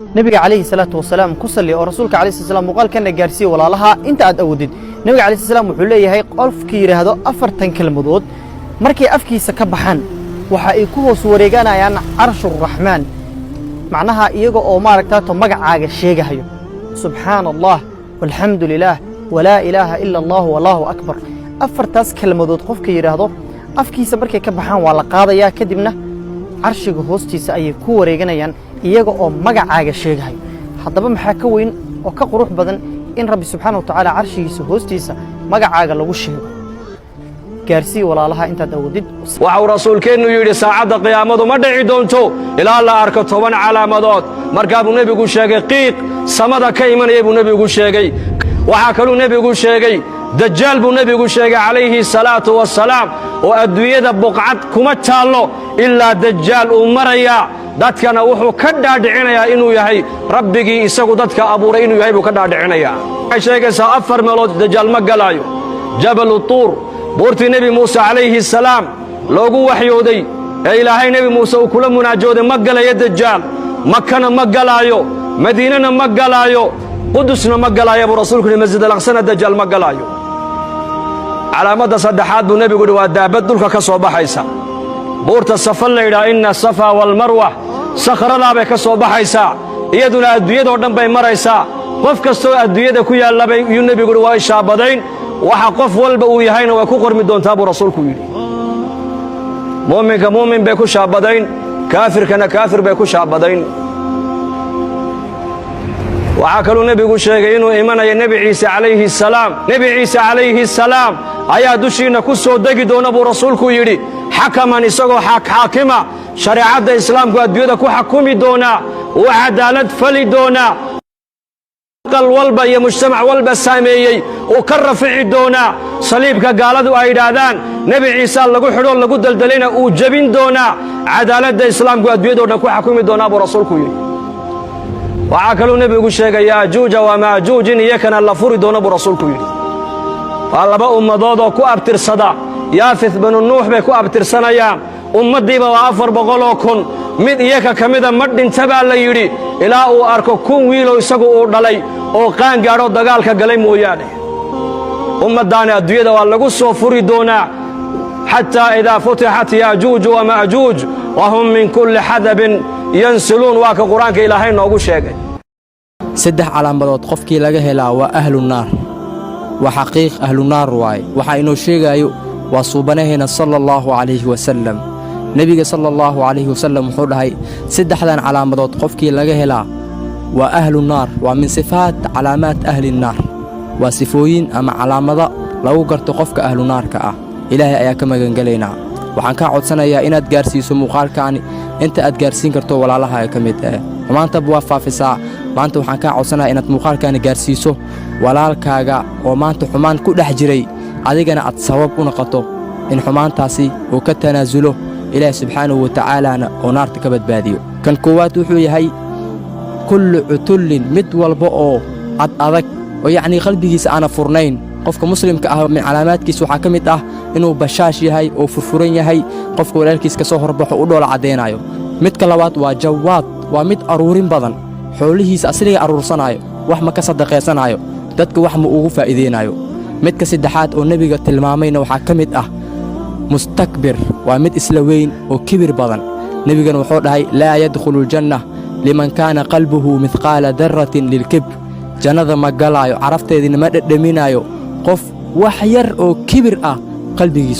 nabiga calayhi salaatu wasalaam ku salli oo rasuulka calayhi salaam muuqaal kana gaarsiiyo walaalaha inta aad awoodid nabiga calayhi salaam wuxuu leeyahay qofkii yiraahdo 40 kelmadood markay afkiisa ka baxaan waxa ay ku hoos wareeganayaan arshur rahmaan macnaha iyaga oo maaragtaato magacaaga sheegahayo subhanallah walhamdulillah wala ilaha illa allah wallahu akbar afartaas kelmadood qofkii yiraahdo afkiisa markay ka baxaan waa la qaadayaa kadibna arshiga hoostiisa ay ku wareeganayaan iyaga oo magacaaga sheegahay haddaba maxaa ka weyn oo ka qurux badan in rabbi subhanahu wa ta'ala arshigiisa hoostiisa magacaaga lagu sheego gaarsi walaalaha inta awoodid waxa rasuulkeenu yiri saacada qiyaamadu ma dhici doonto ilaa la arko 10 calaamadood markaa buu nabigu sheegay qiiq samada ka imanaya buu nabigu sheegay waxa kale nabigu sheegay dajjal buu nabigu sheegay calayhi salaatu wassalaam oo adduunyada buqcad kuma taalo ilaa dajjal uu maraya dadkana wuxuu ka dhaadhicinayaa inuu yahay rabbigii isagu dadka abuuray inuu yahay buu ka dhaadhicinayaa waxay sheegaysaa afar meelood dajjal ma galaayo jabal tuur buurtii nabi muuse calayhi salaam loogu waxyooday ee ilaahay nabi muuse uu kula munaajooday ma galayo dajjal makkana ma galaayo madiinana ma galaayo qudusna ma galaayo buu rasuulku masjid al-aqsa dajjal ma galaayo calaamada saddexaad buu nabigu waa daabad dhulka ka soo baxaysa buurta safa la yiraahdo inna safa wal marwa sakhrada bay ka soo baxaysa iyaduna adduunyada oo dhan bay maraysaa qof kastoo adduunyada ku yaalabay uu nabigu waa ishaabadayn waxa qof walba uu yahayna waa ku qormi doontaa buu rasuulku yiri muuminka muumin bay ku shaabadayn kaafirkana kaafir bay ku shaabadayn waxa kale nabigu sheegay inuu imanayo nabi ciise calayhi salaam ayaa dushiina ku soo dagi doona buu rasuulku yiri xakaman isagoo xaakima shariicada islaamku adduunyada ku xukumi doona oo cadaalad fali doona qal walba iyo mujtamac walba saameeyay oo ka rafici doona saliibka gaaladu ay yiraahdaan nabi ciise lagu xidho lagu daldalina uu jabin doona cadaalada islaamku adduunyada oo dhan ku xukumi doona buu rasuulku yiri waxa kale nabigu sheegay yaajuuj wa maajuuj in yakana la furi doona buu rasuulku yiri waa laba ummadood oo ku abtirsada yaafith banu nuux bay ku abtirsanayaan ummadiiba waa 400,000 mid iyaka kamida ma dhinta baa la yiri ilaa uu arko kun wiilo isagu uu dhalay oo qaan gaaro dagaalka galay mooyaane ummadana adduunyada waa lagu soo furi doonaa hatta idha futihat yaajuuj wa maajuuj wa hum min kulli hadabin yansiluun waa ka quraanka ilaahay noogu sheegay saddex calaamadood qofkii laga helaa waa ahlun naar وحقيق أهل النار واي وحاينو شيغايو وصوبناهنا صلى الله عليه وسلم نبي صلى الله عليه وسلم وحورهاي سدحدان علامات قفكي لغا هلا وأهل النار ومن صفات علامات أهل النار وصفوين أما علامات لو قرت قفك أهل النار كأه إلهي أياك مغنغلينا waxaan ka codsanayaa inaad gaarsiiso muuqaalkaani inta aad gaarsiin karto walaalaha ka mid ah maanta waa faafisaa maanta waxaan ka codsanayaa inaad muuqaalkaani gaarsiiso walaalkaaga oo maanta xumaan ku dhex jiray adigana aad sabab u noqoto in xumaantaasi uu ka tanaasulo ilaahay subxaanahu wa ta'aala oo naarta ka badbaadiyo kan koowaad wuxuu yahay kullu utullin mid walba oo adag oo yaani qalbigiisa aan furnayn qofka muslimka ah min calaamaadkiisa waxa kamid ah inuu bashaash yahay oo furfuran yahay qofka walaalkiisa ka soo horbaxo u dhool cadeenayo midka labaad waa jawaad waa mid aruurin badan xoolihiisa asliga aruursanayo wax ma ka sadaqeysanayo dadka wax ma ugu faa'iideynayo midka saddexaad oo nabiga tilmaamayna waxa kamid ah mustakbir waa mid isla weyn oo kibir badan nabigana wuxuu dhahay la yadkhulul jannah liman kana qalbuhu mithqala dharratin lilkibr jannada ma galaayo carafteedina ma dhadhaminayo qof wax yar oo kibir ah qalbigiisa